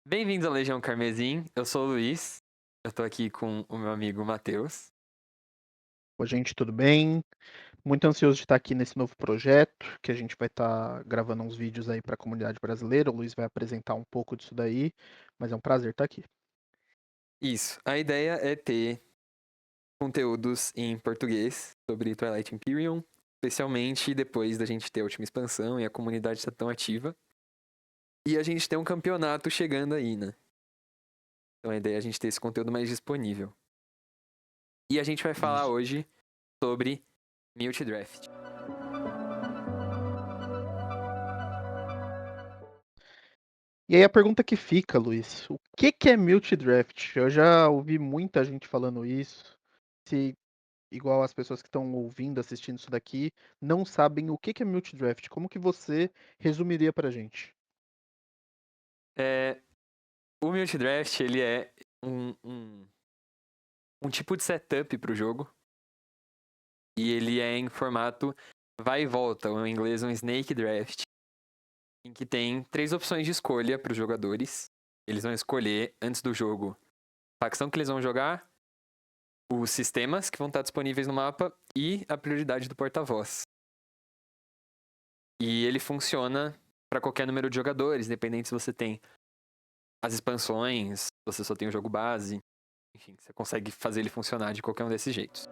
Bem-vindos à Legião Carmesim, eu sou o Luiz, eu tô aqui com o meu amigo Matheus. Oi, gente, tudo bem? Muito ansioso de estar aqui nesse novo projeto, que a gente vai estar gravando uns vídeos aí para a comunidade brasileira. O Luiz vai apresentar um pouco disso daí, mas é um prazer estar aqui. Isso, a ideia é ter conteúdos em português sobre Twilight Imperium, especialmente depois da gente ter a última expansão e a comunidade estar tão ativa. E a gente tem um campeonato chegando aí, né? Então a ideia é a gente ter esse conteúdo mais disponível. E a gente vai falar Isso. hoje sobre Multidraft. E aí a pergunta que fica, Luiz, o que é multidraft? Eu já ouvi muita gente falando isso. Se igual as pessoas que estão ouvindo, assistindo isso daqui, não sabem o que é multidraft, como que você resumiria pra gente? É, o Multidraft, ele é um tipo de setup para o jogo. E ele é em formato vai e volta, ou em inglês um Snake Draft, em que tem 3 opções de escolha para os jogadores. Eles vão escolher, antes do jogo, a facção que eles vão jogar, os sistemas que vão estar disponíveis no mapa e a prioridade do porta-voz. E ele funciona para qualquer número de jogadores, independente se você tem as expansões, se você só tem o jogo base. Enfim, você consegue fazer ele funcionar de qualquer um desses jeitos.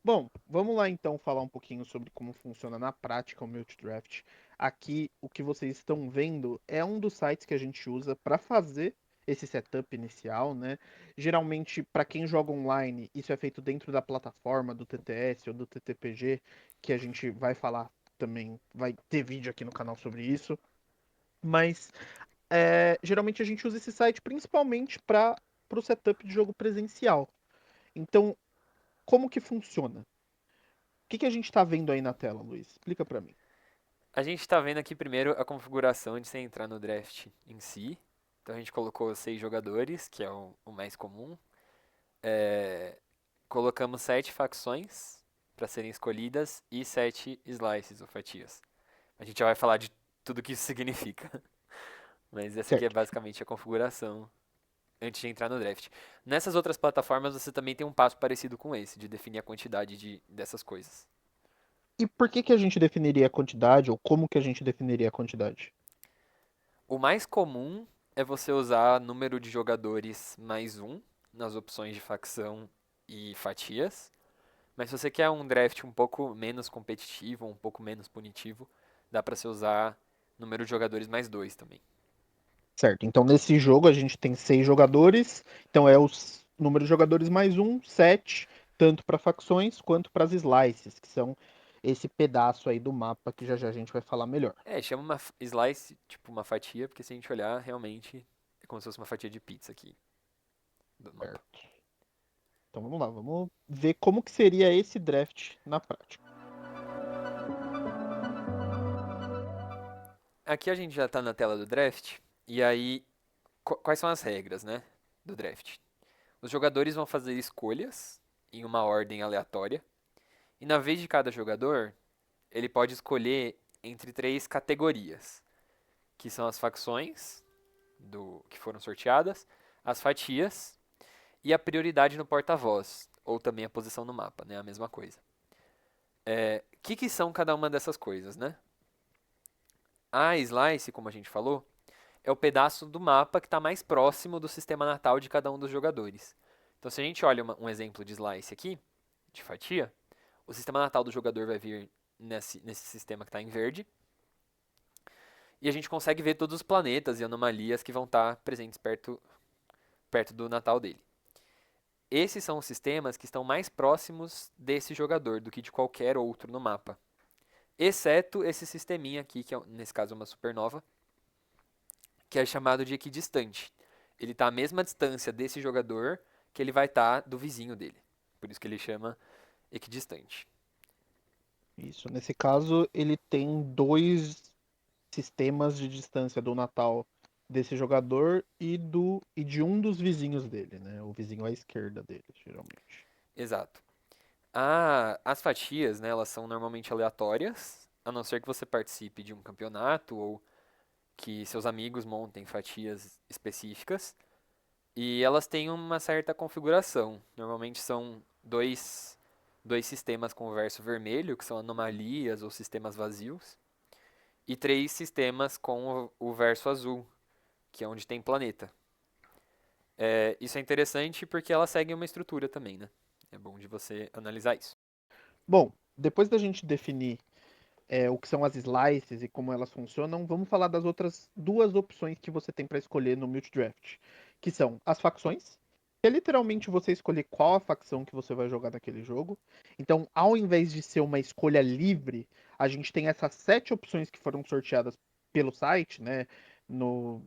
Bom, vamos lá então falar um pouquinho sobre como funciona na prática o Multidraft. Aqui, o que vocês estão vendo é um dos sites que a gente usa para fazer esse setup inicial, né? Geralmente, para quem joga online, isso é feito dentro da plataforma do TTS ou do TTPG, que a gente vai falar também, vai ter vídeo aqui no canal sobre isso. Mas geralmente a gente usa esse site principalmente para o setup de jogo presencial. Então, como que funciona? O que a gente está vendo aí na tela, Luiz? Explica para mim. A gente está vendo aqui primeiro a configuração de você entrar no draft em si. Então a gente colocou 6 jogadores, que é o mais comum. É, colocamos 7 facções para serem escolhidas e 7 slices ou fatias. A gente já vai falar de tudo que isso significa. Mas essa aqui é Certo. basicamente a configuração antes de entrar no draft. Nessas outras plataformas você também tem um passo parecido com esse, de definir a quantidade dessas coisas. E por que a gente definiria a quantidade, ou como que a gente definiria a quantidade? O mais comum é você usar número de jogadores mais um nas opções de facção e fatias. Mas se você quer um draft um pouco menos competitivo, um pouco menos punitivo, dá pra você usar número de jogadores mais dois também. Certo. Então, nesse jogo, a gente tem 6 jogadores. Então, é o número de jogadores mais um, 7, tanto para facções quanto para as slices, que são esse pedaço aí do mapa que já a gente vai falar melhor. É, chama uma slice, tipo uma fatia, porque se a gente olhar, realmente é como se fosse uma fatia de pizza aqui do mapa. Certo. Então, vamos lá. Vamos ver como que seria esse draft na prática. Aqui a gente já tá na tela do draft, e aí quais são as regras, né, do draft? Os jogadores vão fazer escolhas em uma ordem aleatória, e na vez de cada jogador, ele pode escolher entre 3 categorias, que são as facções que foram sorteadas, as fatias e a prioridade no porta-voz, ou também a posição no mapa, né? A mesma coisa. Que são cada uma dessas coisas, né? A slice, como a gente falou, é o pedaço do mapa que está mais próximo do sistema natal de cada um dos jogadores. Então, se a gente olha um exemplo de slice aqui, de fatia, o sistema natal do jogador vai vir nesse sistema que está em verde, e a gente consegue ver todos os planetas e anomalias que vão estar presentes perto do natal dele. Esses são os sistemas que estão mais próximos desse jogador do que de qualquer outro no mapa. Exceto esse sisteminha aqui, que nesse caso é uma supernova, que é chamado de equidistante. Ele está à mesma distância desse jogador que ele vai estar do vizinho dele. Por isso que ele chama equidistante. Isso. Nesse caso, ele tem dois sistemas de distância do Natal desse jogador e de um dos vizinhos dele, né? O vizinho à esquerda dele, geralmente. Exato. As fatias, né, elas são normalmente aleatórias. a não ser que você participe de um campeonato ou que seus amigos montem fatias específicas. E elas têm uma certa configuração. Normalmente são dois sistemas com o verso vermelho, que são anomalias ou sistemas vazios, e três sistemas com o verso azul, que é onde tem planeta. Isso é interessante porque ela segue uma estrutura também, né? É bom de você analisar isso. Bom, depois da gente definir o que são as slices e como elas funcionam, vamos falar das outras duas opções que você tem para escolher no Multidraft, que são as facções, que é literalmente você escolher qual a facção que você vai jogar naquele jogo. Então, ao invés de ser uma escolha livre, a gente tem essas 7 opções que foram sorteadas pelo site, né? No,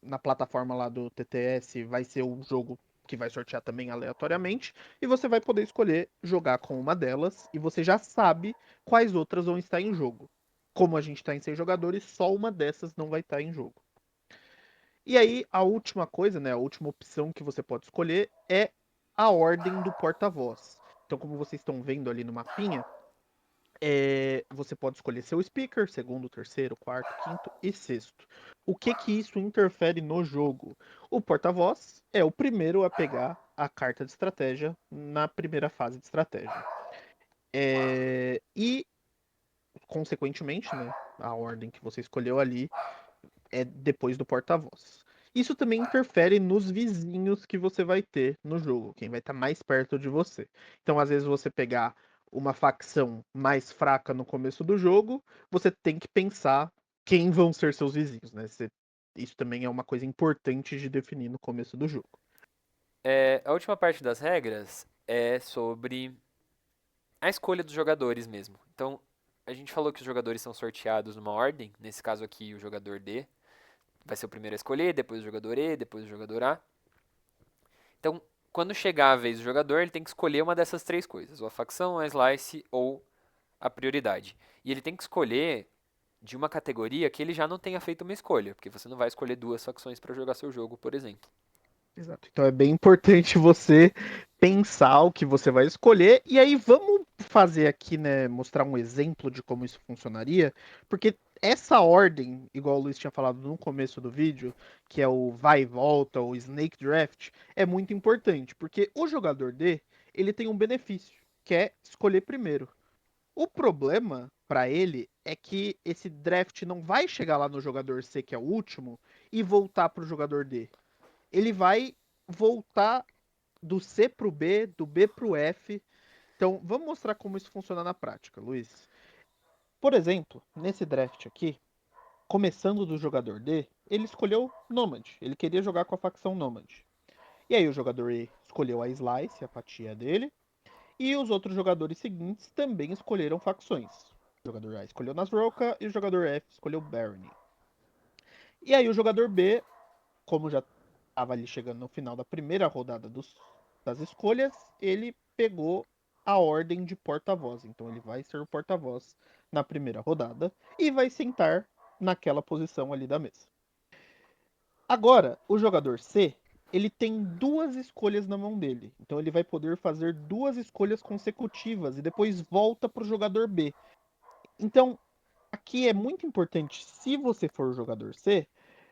na plataforma lá do TTS vai ser o jogo que vai sortear também aleatoriamente, e você vai poder escolher jogar com uma delas, e você já sabe quais outras vão estar em jogo. Como a gente está em 6 jogadores, só uma dessas não vai estar em jogo. E aí, a última coisa, né, a última opção que você pode escolher é a ordem do porta-voz. Então, como vocês estão vendo ali no mapinha, você pode escolher seu speaker, segundo, terceiro, quarto, quinto e sexto. O que que isso interfere no jogo? O porta-voz é o primeiro a pegar a carta de estratégia na primeira fase de estratégia. E, consequentemente, né, a ordem que você escolheu ali é depois do porta-voz. Isso também interfere nos vizinhos que você vai ter no jogo, quem vai estar mais perto de você. Então, às vezes, você pegar uma facção mais fraca no começo do jogo, você tem que pensar quem vão ser seus vizinhos, né? Isso também é uma coisa importante de definir no começo do jogo. A última parte das regras é sobre a escolha dos jogadores mesmo. Então, a gente falou que os jogadores são sorteados numa ordem, nesse caso aqui, o jogador D vai ser o primeiro a escolher, depois o jogador E, depois o jogador A. Então, quando chegar a vez do jogador, ele tem que escolher uma dessas três coisas: ou a facção, a slice ou a prioridade. E ele tem que escolher de uma categoria que ele já não tenha feito uma escolha, porque você não vai escolher duas facções para jogar seu jogo, por exemplo. Exato. Então é bem importante você pensar o que você vai escolher. E aí vamos fazer aqui, né, mostrar um exemplo de como isso funcionaria, porque essa ordem, igual o Luiz tinha falado no começo do vídeo, que é o vai e volta, o Snake Draft, é muito importante, porque o jogador D, ele tem um benefício, que é escolher primeiro. O problema para ele é que esse draft não vai chegar lá no jogador C, que é o último, e voltar para o jogador D. Ele vai voltar do C para o B, do B para o F. Então, vamos mostrar como isso funciona na prática, Luiz. Por exemplo, nesse draft aqui, começando do jogador D, ele escolheu Nomad. Ele queria jogar com a facção Nomad. E aí o jogador E escolheu a Slice, a fatia dele. E os outros jogadores seguintes também escolheram facções. O jogador A escolheu Nasroka e o jogador F escolheu Barony. E aí o jogador B, como já estava ali chegando no final da primeira rodada das escolhas, ele pegou a ordem de porta-voz. Então ele vai ser o porta-voz na primeira rodada e vai sentar naquela posição ali da mesa. Agora, o jogador C, ele tem duas escolhas na mão dele. Então ele vai poder fazer duas escolhas consecutivas e depois volta para o jogador B. Então, aqui é muito importante, se você for o jogador C,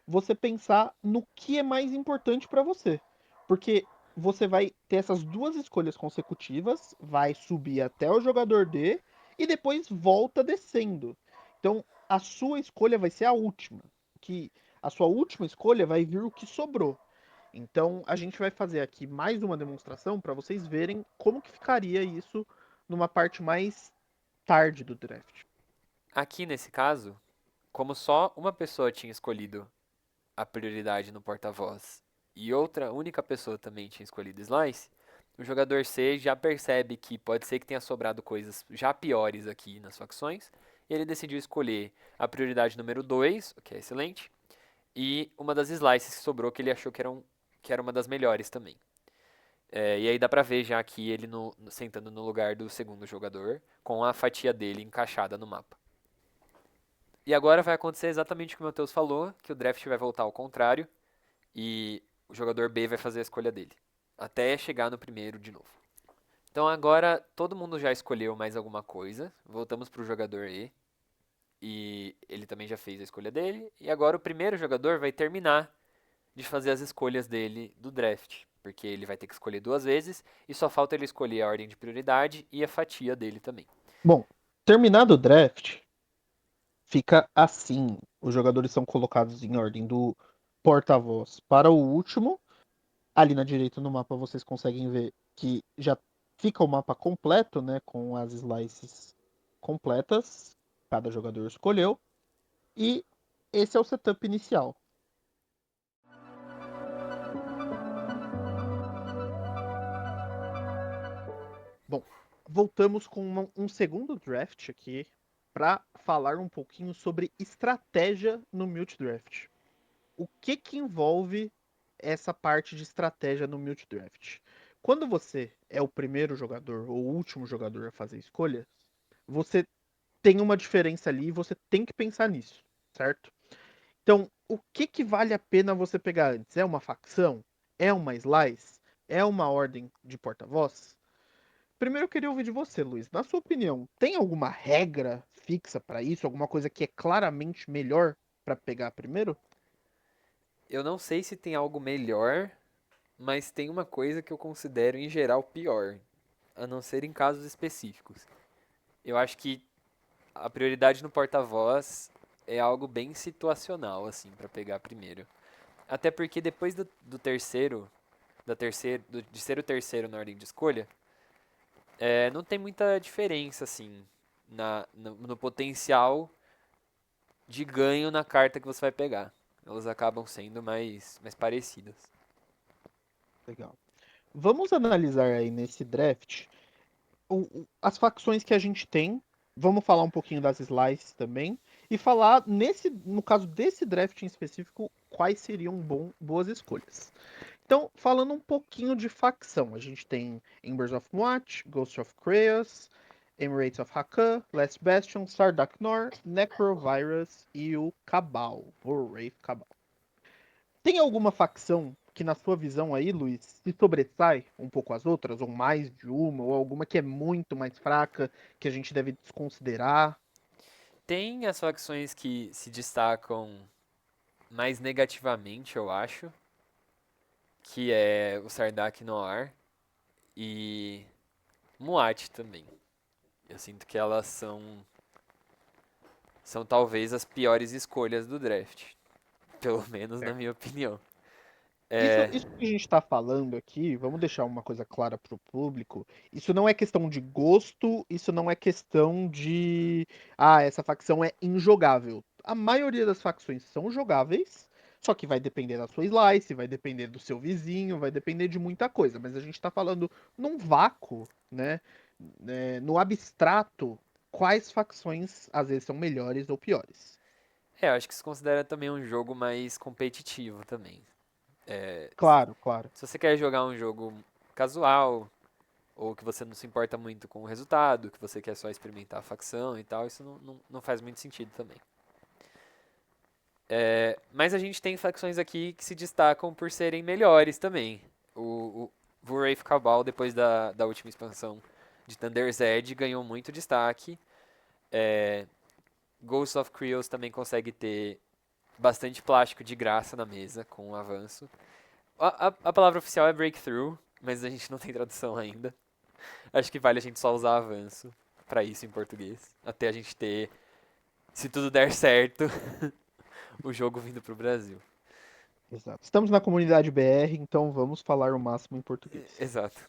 você pensar no que é mais importante para você. Porque você vai ter essas duas escolhas consecutivas, vai subir até o jogador D e depois volta descendo. Então, a sua escolha vai ser a última. Que a sua última escolha vai vir o que sobrou. Então, a gente vai fazer aqui mais uma demonstração para vocês verem como que ficaria isso numa parte mais tarde do draft. Aqui nesse caso, como só uma pessoa tinha escolhido a prioridade no porta-voz e outra única pessoa também tinha escolhido Slice, o jogador C já percebe que pode ser que tenha sobrado coisas já piores aqui nas facções, e ele decidiu escolher a prioridade número 2, o que é excelente, e uma das slices que sobrou que ele achou que era uma das melhores também. E aí dá pra ver já aqui ele sentando no lugar do segundo jogador, com a fatia dele encaixada no mapa. E agora vai acontecer exatamente o que o Matheus falou, que o draft vai voltar ao contrário, e o jogador B vai fazer a escolha dele, até chegar no primeiro de novo. Então agora todo mundo já escolheu mais alguma coisa, voltamos pro jogador E. e ele também já fez a escolha dele. E agora o primeiro jogador vai terminar de fazer as escolhas dele do draft, porque ele vai ter que escolher duas vezes e só falta ele escolher a ordem de prioridade e a fatia dele também. Bom, terminado o draft, fica assim. Os jogadores são colocados em ordem do porta-voz para o último. Ali na direita no mapa vocês conseguem ver que já fica o mapa completo, né, com as slices completas. Cada jogador escolheu. E esse é o setup inicial. Bom, voltamos com um segundo draft aqui para falar um pouquinho sobre estratégia no Mute Draft. O que envolve essa parte de estratégia no Mute Draft? Quando você é o primeiro jogador ou o último jogador a fazer escolha, você tem uma diferença ali e você tem que pensar nisso, certo? Então, o que vale a pena você pegar antes? É uma facção? É uma slice? É uma ordem de porta-voz? Primeiro eu queria ouvir de você, Luiz. Na sua opinião, tem alguma regra fixa para isso? Alguma coisa que é claramente melhor para pegar primeiro? Eu não sei se tem algo melhor, mas tem uma coisa que eu considero em geral pior, a não ser em casos específicos. Eu acho que a prioridade no porta-voz é algo bem situacional, assim, para pegar primeiro. Até porque depois do terceiro, de ser o terceiro na ordem de escolha, não tem muita diferença, assim, no potencial de ganho na carta que você vai pegar. Elas acabam sendo mais parecidas. Legal. Vamos analisar aí nesse draft as facções que a gente tem. Vamos falar um pouquinho das slices também. E falar, no caso desse draft em específico, quais seriam boas escolhas. Então, falando um pouquinho de facção, a gente tem Embers of Moat, Ghost of Kraos, Emirates of Hakan, Last Bastion, Sardaknor, Necrovirus e o Cabal, o Wraith Cabal. Tem alguma facção que, na sua visão aí, Luiz, se sobressai um pouco às outras, ou mais de uma, ou alguma que é muito mais fraca, que a gente deve desconsiderar? Tem as facções que se destacam mais negativamente, eu acho, que é o Sardak Noir e Muat também. Eu sinto que elas são talvez as piores escolhas do draft, pelo menos na minha opinião. Isso, É, isso que a gente está falando aqui, vamos deixar uma coisa clara para o público. Isso não é questão de gosto, isso não é questão de, essa facção é injogável. A maioria das facções são jogáveis, só que vai depender da sua slice, vai depender do seu vizinho, vai depender de muita coisa. Mas a gente está falando num vácuo, né? No abstrato, quais facções às vezes são melhores ou piores. eu acho que se considera também um jogo mais competitivo também. É, Claro, claro. se você quer jogar um jogo casual, ou que você não se importa muito com o resultado, que você quer só experimentar a facção e tal, isso não faz muito sentido também. Mas a gente tem facções aqui que se destacam por serem melhores também. O Wraith Cabal, depois da última expansão de Thunder's Edge, ganhou muito destaque. É, Ghost of Krios também consegue ter bastante plástico de graça na mesa com o avanço. A palavra oficial é breakthrough, mas a gente não tem tradução ainda. Acho que vale a gente só usar avanço pra isso em português. Até a gente ter, se tudo der certo, o jogo vindo pro Brasil. Exato. Estamos na comunidade BR, então vamos falar o máximo em português. Exato.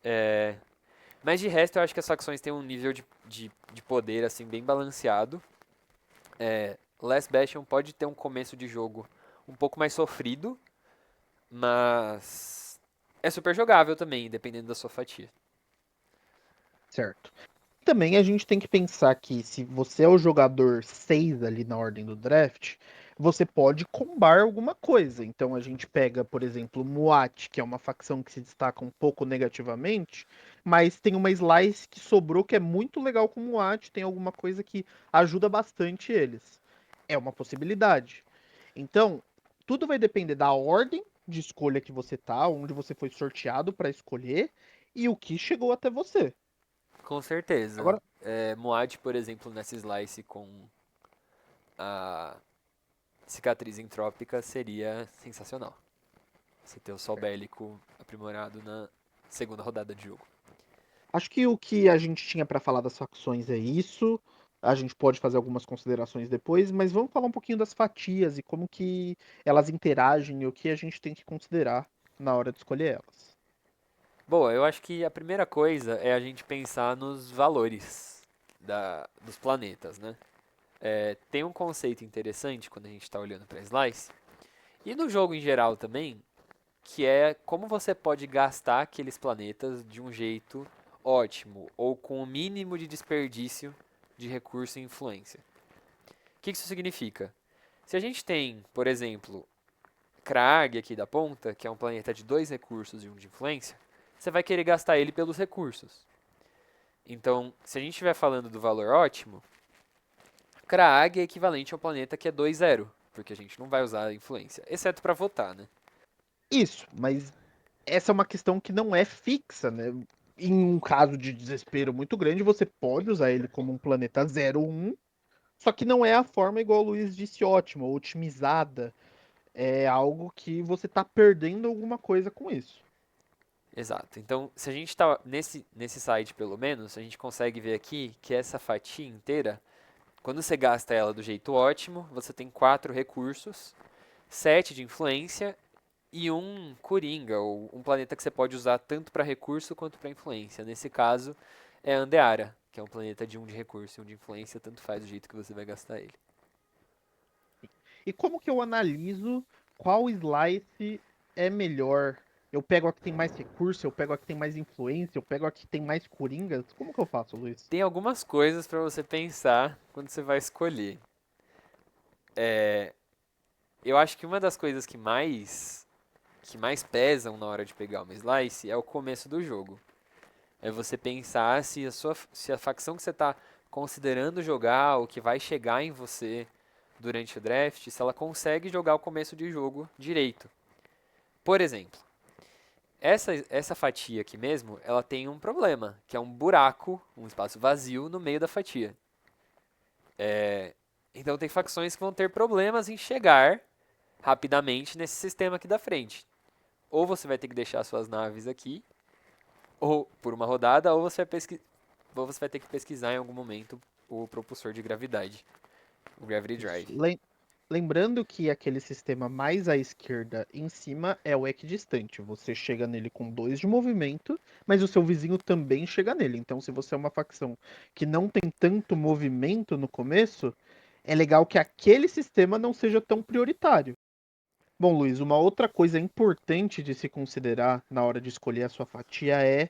É, mas de resto, eu acho que as facções têm um nível de poder assim bem balanceado. Last Bastion pode ter um começo de jogo um pouco mais sofrido, mas é super jogável também, dependendo da sua fatia. Certo. Também a gente tem que pensar que se você é o jogador 6 ali na ordem do draft, você pode combar alguma coisa. Então a gente pega, por exemplo, o Muat, que é uma facção que se destaca um pouco negativamente, mas tem uma slice que sobrou que é muito legal com o Muat, tem alguma coisa que ajuda bastante eles. É uma possibilidade. Então, tudo vai depender da ordem de escolha que você tá, onde você foi sorteado para escolher e o que chegou até você. Com certeza. Agora, Moad, por exemplo, nessa slice com a cicatriz entrópica seria sensacional. Você ter o sol bélico aprimorado na segunda rodada de jogo. Acho que o que a gente tinha para falar das facções é isso. A gente pode fazer algumas considerações depois, mas vamos falar um pouquinho das fatias e como que elas interagem e o que a gente tem que considerar na hora de escolher elas. Boa, eu acho que a primeira coisa é a gente pensar nos valores dos planetas, né? Tem um conceito interessante quando a gente está olhando para Slice, e no jogo em geral também, que é como você pode gastar aqueles planetas de um jeito ótimo, ou com o mínimo de desperdício de recurso e influência. O que isso significa? Se a gente tem, por exemplo, Krag aqui da ponta, que é um planeta de 2 recursos e um de influência, você vai querer gastar ele pelos recursos. Então, se a gente estiver falando do valor ótimo, Krag é equivalente ao planeta que é 2-0, porque a gente não vai usar a influência, exceto para votar, né? Isso, mas essa é uma questão que não é fixa, né? Em um caso de desespero muito grande, você pode usar ele como um planeta 0-1, só que não é a forma igual o Luiz disse, ótima, otimizada. É algo que você está perdendo alguma coisa com isso. Exato. Então, se a gente está nesse site, pelo menos, a gente consegue ver aqui que essa fatia inteira, quando você gasta ela do jeito ótimo, você tem 4 recursos, 7 de influência e um Coringa, ou um planeta que você pode usar tanto para recurso quanto para influência. Nesse caso, é Andeara, que é um planeta de um de recurso e um de influência, tanto faz o jeito que você vai gastar ele. E como que eu analiso qual slice é melhor? Eu pego a que tem mais recurso, eu pego a que tem mais influência, eu pego a que tem mais coringas? Como que eu faço, Luiz? Tem algumas coisas para você pensar quando você vai escolher. É, eu acho que uma das coisas que mais pesam na hora de pegar uma slice é o começo do jogo. É você pensar se a facção que você está considerando jogar, ou que vai chegar em você durante o draft, se ela consegue jogar o começo de jogo direito. Por exemplo, essa fatia aqui mesmo, ela tem um problema, que é um buraco, um espaço vazio no meio da fatia. Então tem facções que vão ter problemas em chegar rapidamente nesse sistema aqui da frente. Ou você vai ter que deixar suas naves aqui, ou por uma rodada, ou você vai ter que pesquisar em algum momento o propulsor de gravidade, o Gravity Isso. Drive. Lembrando que aquele sistema mais à esquerda em cima é o equidistante. Você chega nele com 2 de movimento, mas o seu vizinho também chega nele. Então, se você é uma facção que não tem tanto movimento no começo, é legal que aquele sistema não seja tão prioritário. Bom, Luiz, uma outra coisa importante de se considerar na hora de escolher a sua fatia é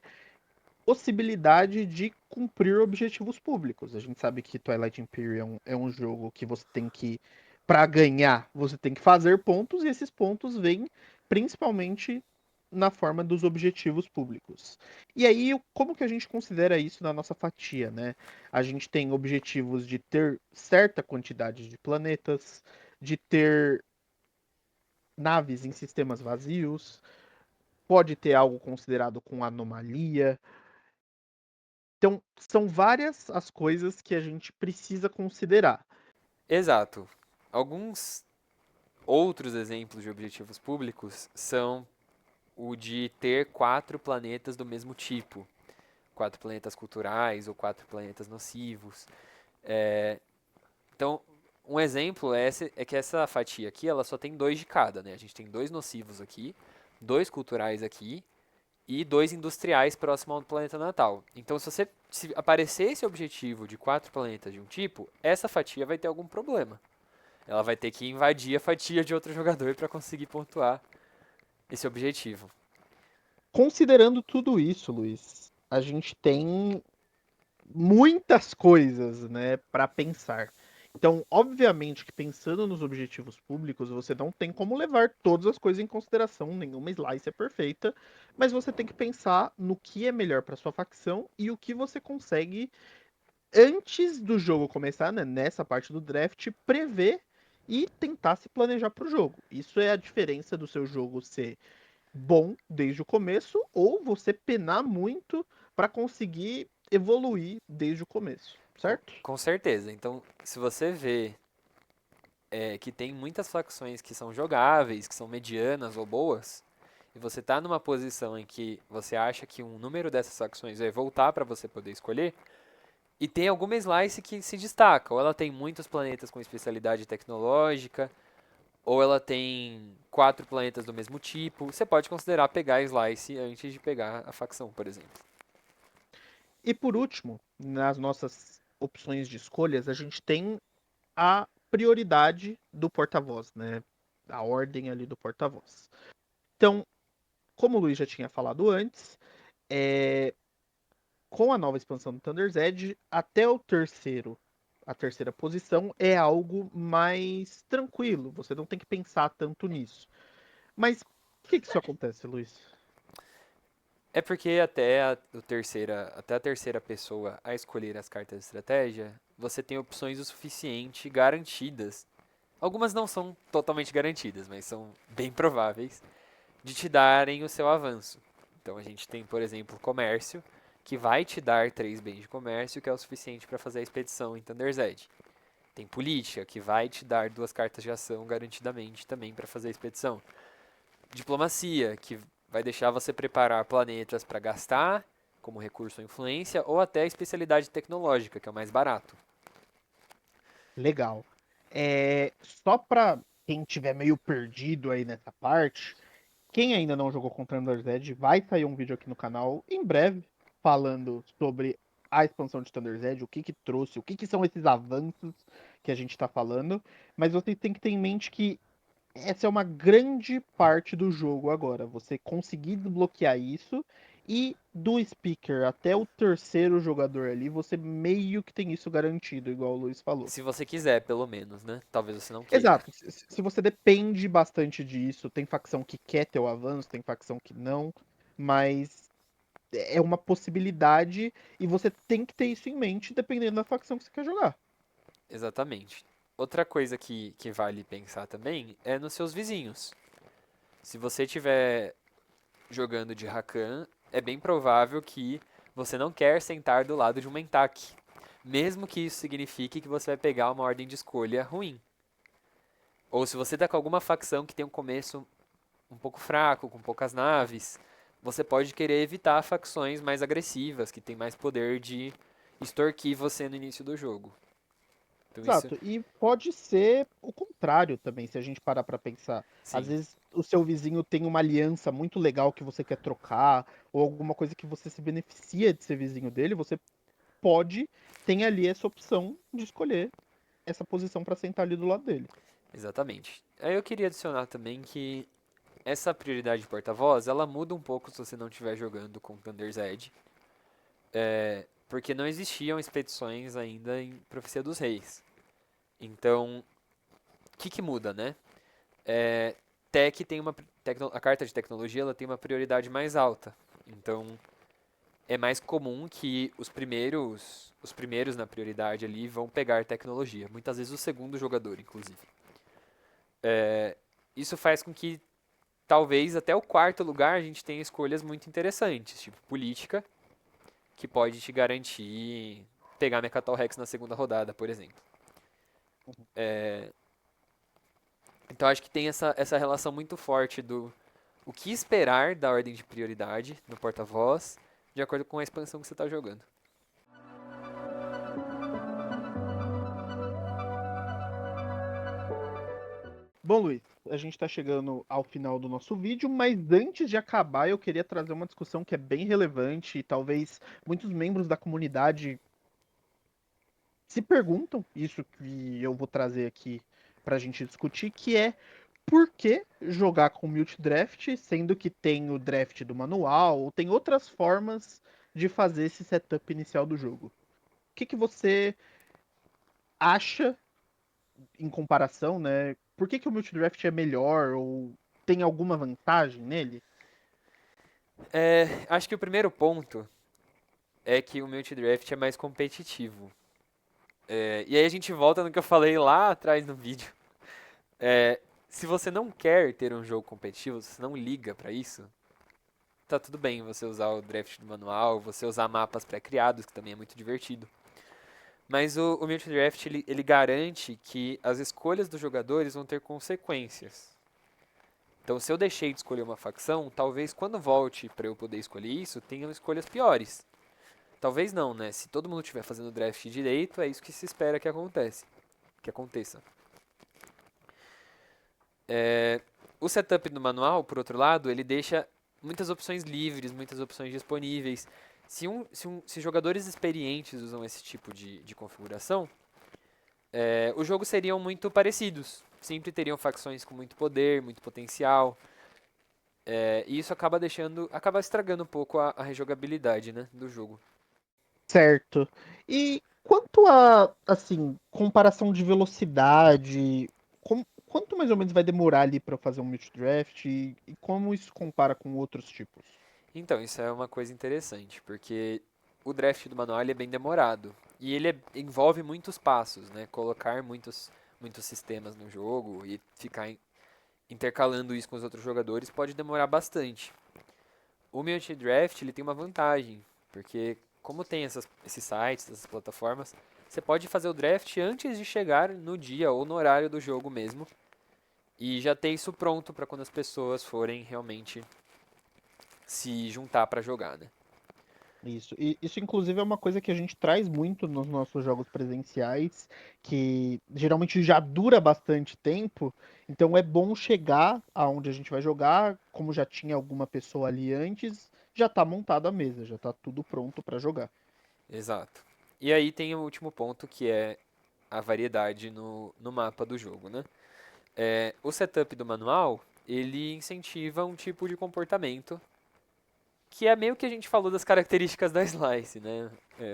possibilidade de cumprir objetivos públicos. A gente sabe que Twilight Imperium é um jogo que você tem que, para ganhar, você tem que fazer pontos, e esses pontos vêm principalmente na forma dos objetivos públicos. E aí, como que a gente considera isso na nossa fatia, né? A gente tem objetivos de ter certa quantidade de planetas, de ter naves em sistemas vazios, pode ter algo considerado com anomalia. Então, são várias as coisas que a gente precisa considerar. Exato. Alguns outros exemplos de objetivos públicos são o de ter 4 planetas do mesmo tipo, 4 planetas culturais ou 4 planetas nocivos. Então, um exemplo é que essa fatia aqui, ela só tem 2 de cada, né? A gente tem 2 nocivos aqui, 2 culturais aqui e 2 industriais próximo ao planeta natal. Então, se aparecer esse objetivo de 4 planetas de um tipo, essa fatia vai ter algum problema. Ela vai ter que invadir a fatia de outro jogador para conseguir pontuar esse objetivo. Considerando tudo isso, Luiz, a gente tem muitas coisas, né, para pensar. Então, obviamente que pensando nos objetivos públicos, você não tem como levar todas as coisas em consideração, nenhuma slice é perfeita, mas você tem que pensar no que é melhor para sua facção e o que você consegue antes do jogo começar, né, nessa parte do draft, prever e tentar se planejar para o jogo. Isso é a diferença do seu jogo ser bom desde o começo ou você penar muito para conseguir evoluir desde o começo, Com, certo? com certeza. Então, se você vê que tem muitas facções que são jogáveis, que são medianas ou boas, e você está numa posição em que você acha que um número dessas facções vai voltar para você poder escolher, e tem alguma slice que se destaca, ou ela tem muitos planetas com especialidade tecnológica, ou ela tem 4 planetas do mesmo tipo, você pode considerar pegar a slice antes de pegar a facção, por exemplo. E por último, nas nossas opções de escolhas, a gente tem a prioridade do porta-voz, né? A ordem ali do porta-voz. Então, como o Luiz já tinha falado antes, é, com a nova expansão do Thunder's Edge, até a terceira posição é algo mais tranquilo. Você não tem que pensar tanto nisso. Mas por que isso acontece, Luiz? É porque até a terceira pessoa a escolher as cartas de estratégia, você tem opções o suficiente garantidas. Algumas não são totalmente garantidas, mas são bem prováveis de te darem o seu avanço. Então a gente tem, por exemplo, comércio, que vai te dar 3 bens de comércio, que é o suficiente para fazer a expedição em Thunder's Edge. Tem política, que vai te dar 2 cartas de ação garantidamente também para fazer a expedição. Diplomacia, que vai deixar você preparar planetas para gastar como recurso ou influência, ou até a especialidade tecnológica, que é o mais barato. Legal. Só para quem tiver meio perdido aí nessa parte, quem ainda não jogou com Thunder's Edge, vai sair um vídeo aqui no canal em breve falando sobre a expansão de Thunder's Edge, o que que trouxe, o que que são esses avanços que a gente está falando. Mas vocês têm que ter em mente que essa é uma grande parte do jogo agora. Você conseguir desbloquear isso e do speaker até o terceiro jogador ali, você meio que tem isso garantido, igual o Luiz falou. Se você quiser, pelo menos, né? Talvez você não queira. Exato. Se você depende bastante disso, tem facção que quer ter o avanço, tem facção que não, mas é uma possibilidade e você tem que ter isso em mente dependendo da facção que você quer jogar. Exatamente. Outra coisa que vale pensar também é nos seus vizinhos. Se você estiver jogando de Rakan, é bem provável que você não quer sentar do lado de um Mentak. Mesmo que isso signifique que você vai pegar uma ordem de escolha ruim. Ou se você tá com alguma facção que tem um começo um pouco fraco, com poucas naves, você pode querer evitar facções mais agressivas, que tem mais poder de extorquir você no início do jogo. Então isso, Exato. E pode ser o contrário também, se a gente parar pra pensar. Às sim, vezes o seu vizinho tem uma aliança muito legal que você quer trocar, ou alguma coisa que você se beneficia de ser vizinho dele, você pode, tem ali essa opção de escolher essa posição pra sentar ali do lado dele. exatamente. Aí eu queria adicionar também que essa prioridade de porta-voz, ela muda um pouco se você não estiver jogando com Thunder's Edge, porque não existiam expedições ainda em Profecia dos Reis. Então, o que muda, né? É, Tech tem a carta de tecnologia ela tem uma prioridade mais alta. Então, é mais comum que os primeiros na prioridade ali vão pegar tecnologia. Muitas vezes o segundo jogador, inclusive. Isso faz com que talvez até o quarto lugar a gente tenha escolhas muito interessantes, tipo política, que pode te garantir pegar Mechatol Rex na segunda rodada, por exemplo. Então acho que tem essa relação muito forte do o que esperar da ordem de prioridade no porta-voz, de acordo com a expansão que você está jogando. Bom, Luiz, a gente está chegando ao final do nosso vídeo, mas antes de acabar, eu queria trazer uma discussão que é bem relevante e talvez muitos membros da comunidade se perguntam, isso que eu vou trazer aqui para a gente discutir, que é por que jogar com multidraft, sendo que tem o draft do manual, ou tem outras formas de fazer esse setup inicial do jogo. O que que você acha em comparação, né? Por que que o multidraft é melhor ou tem alguma vantagem nele? Acho que o primeiro ponto é que o multidraft é mais competitivo. E aí a gente volta no que eu falei lá atrás no vídeo. Se você não quer ter um jogo competitivo, se você não liga pra isso, tá tudo bem você usar o draft do manual, você usar mapas pré-criados, que também é muito divertido. Mas o multi-draft ele garante que as escolhas dos jogadores vão ter consequências. Então, se eu deixei de escolher uma facção, talvez quando volte para eu poder escolher isso, tenham escolhas piores. Talvez não, né? Se todo mundo estiver fazendo draft direito, é isso que se espera que aconteça. O setup do manual, por outro lado, ele deixa muitas opções livres, muitas opções disponíveis. Se jogadores experientes usam esse tipo de configuração, os jogos seriam muito parecidos. Sempre teriam facções com muito poder, muito potencial. E isso acaba estragando um pouco a rejogabilidade, né, do jogo. Certo. E quanto a, assim, comparação de velocidade, quanto mais ou menos vai demorar ali para fazer um multidraft e como isso compara com outros tipos? Então, isso é uma coisa interessante, porque o draft do manual ele é bem demorado. E ele envolve muitos passos, né? Colocar muitos sistemas no jogo e ficar intercalando isso com os outros jogadores pode demorar bastante. O multi-draft ele tem uma vantagem, porque como tem esses sites, essas plataformas, você pode fazer o draft antes de chegar no dia ou no horário do jogo mesmo. E já ter isso pronto para quando as pessoas forem realmente se juntar para jogar, né? Isso. E isso, inclusive, é uma coisa que a gente traz muito nos nossos jogos presenciais, que geralmente já dura bastante tempo. Então é bom chegar aonde a gente vai jogar, como já tinha alguma pessoa ali antes, já tá montada a mesa, já tá tudo pronto para jogar. Exato. E aí tem o último ponto que é a variedade no mapa do jogo, né? O setup do manual, ele incentiva um tipo de comportamento que é meio que a gente falou das características da Slice, né,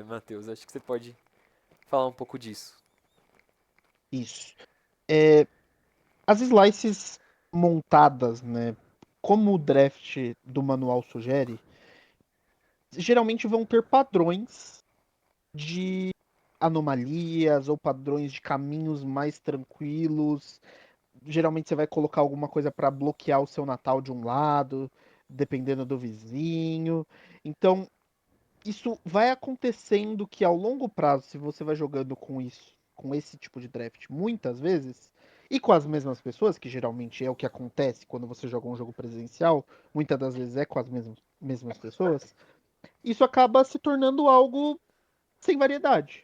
Matheus? Acho que você pode falar um pouco disso. Isso. As slices montadas, né, como o draft do manual sugere, geralmente vão ter padrões de anomalias ou padrões de caminhos mais tranquilos. Geralmente você vai colocar alguma coisa para bloquear o seu Natal de um lado, dependendo do vizinho. Então, isso vai acontecendo que ao longo prazo, se você vai jogando com isso, com esse tipo de draft muitas vezes, e com as mesmas pessoas, que geralmente é o que acontece quando você joga um jogo presencial, muitas das vezes é com as mesmas pessoas, isso acaba se tornando algo sem variedade.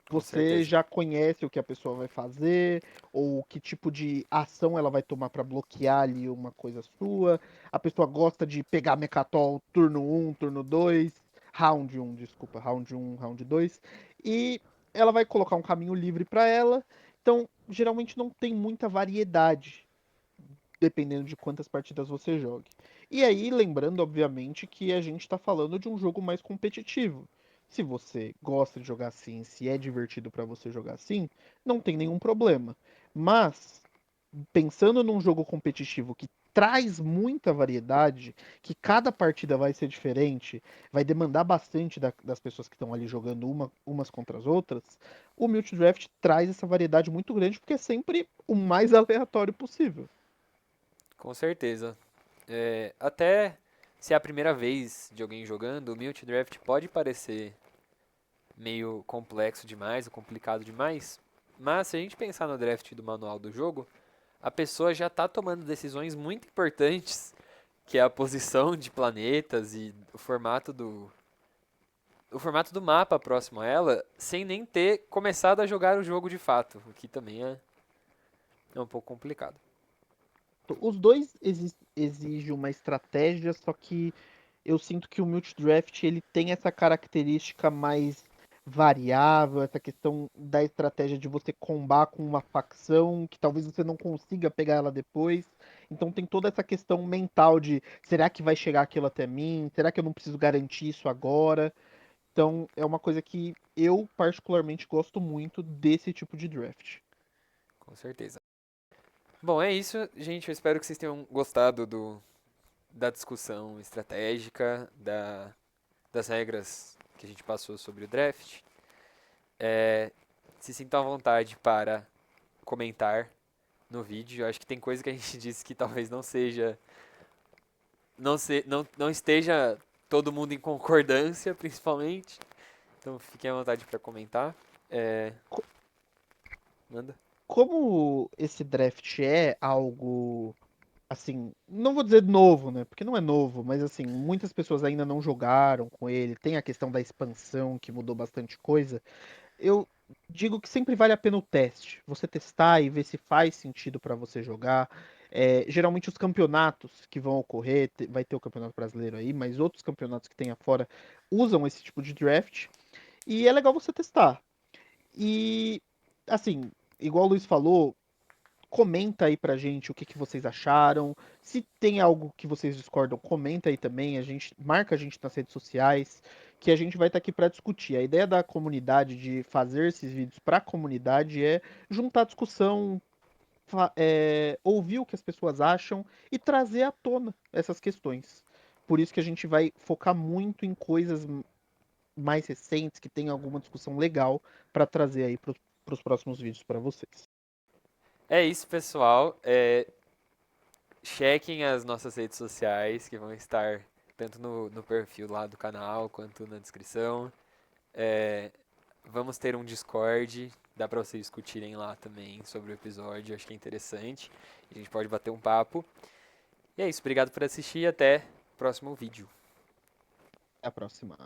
Com Você certeza. já conhece o que a pessoa vai fazer, ou que tipo de ação ela vai tomar para bloquear ali uma coisa sua. A pessoa gosta de pegar Mecatol turno um, turno 2, round um, desculpa, round um, round 2, e ela vai colocar um caminho livre para ela. Então, geralmente não tem muita variedade dependendo de quantas partidas você jogue. E aí, lembrando, obviamente, que a gente está falando de um jogo mais competitivo. Se você gosta de jogar assim, se é divertido para você jogar assim, não tem nenhum problema. Mas, pensando num jogo competitivo que traz muita variedade, que cada partida vai ser diferente, vai demandar bastante das pessoas que estão ali jogando umas contra as outras, o Multidraft traz essa variedade muito grande, porque é sempre o mais aleatório possível. Com certeza. Até se é a primeira vez de alguém jogando, o multi-draft pode parecer meio complexo demais ou complicado demais, mas se a gente pensar no draft do manual do jogo, a pessoa já está tomando decisões muito importantes, que é a posição de planetas e o formato do mapa próximo a ela, sem nem ter começado a jogar o jogo de fato, o que também é um pouco complicado. Os dois exigem uma estratégia, só que eu sinto que o multidraft ele tem essa característica mais variável, essa questão da estratégia de você combar com uma facção que talvez você não consiga pegar ela depois. Então tem toda essa questão mental de será que vai chegar aquilo até mim? Será que eu não preciso garantir isso agora? Então é uma coisa que eu particularmente gosto muito desse tipo de draft. Com certeza. Bom, é isso, gente. Eu espero que vocês tenham gostado da discussão estratégica, das regras que a gente passou sobre o draft. Se sintam à vontade para comentar no vídeo. Eu acho que tem coisa que a gente disse que talvez não seja. Não esteja todo mundo em concordância, principalmente. Então fiquem à vontade para comentar. É, Co- manda. Como esse draft é algo, assim, não vou dizer novo, né? Porque não é novo, mas assim, muitas pessoas ainda não jogaram com ele. Tem a questão da expansão que mudou bastante coisa. Eu digo que sempre vale a pena o teste. Você testar e ver se faz sentido para você jogar. Geralmente os campeonatos que vão ocorrer, vai ter o Campeonato Brasileiro aí, mas outros campeonatos que tem afora usam esse tipo de draft. E é legal você testar. E, assim, igual o Luiz falou, comenta aí pra gente o que vocês acharam. Se tem algo que vocês discordam, comenta aí também. A gente marca a gente nas redes sociais, que a gente vai estar aqui para discutir. A ideia da comunidade de fazer esses vídeos para a comunidade é juntar discussão, ouvir o que as pessoas acham e trazer à tona essas questões. Por isso que a gente vai focar muito em coisas mais recentes, que tem alguma discussão legal para trazer aí para os próximos vídeos para vocês. É isso, pessoal. Chequem as nossas redes sociais, que vão estar tanto no perfil lá do canal, quanto na descrição. É, vamos ter um Discord, dá pra vocês discutirem lá também sobre o episódio, acho que é interessante. A gente pode bater um papo. E é isso, obrigado por assistir e até o próximo vídeo. Até a próxima.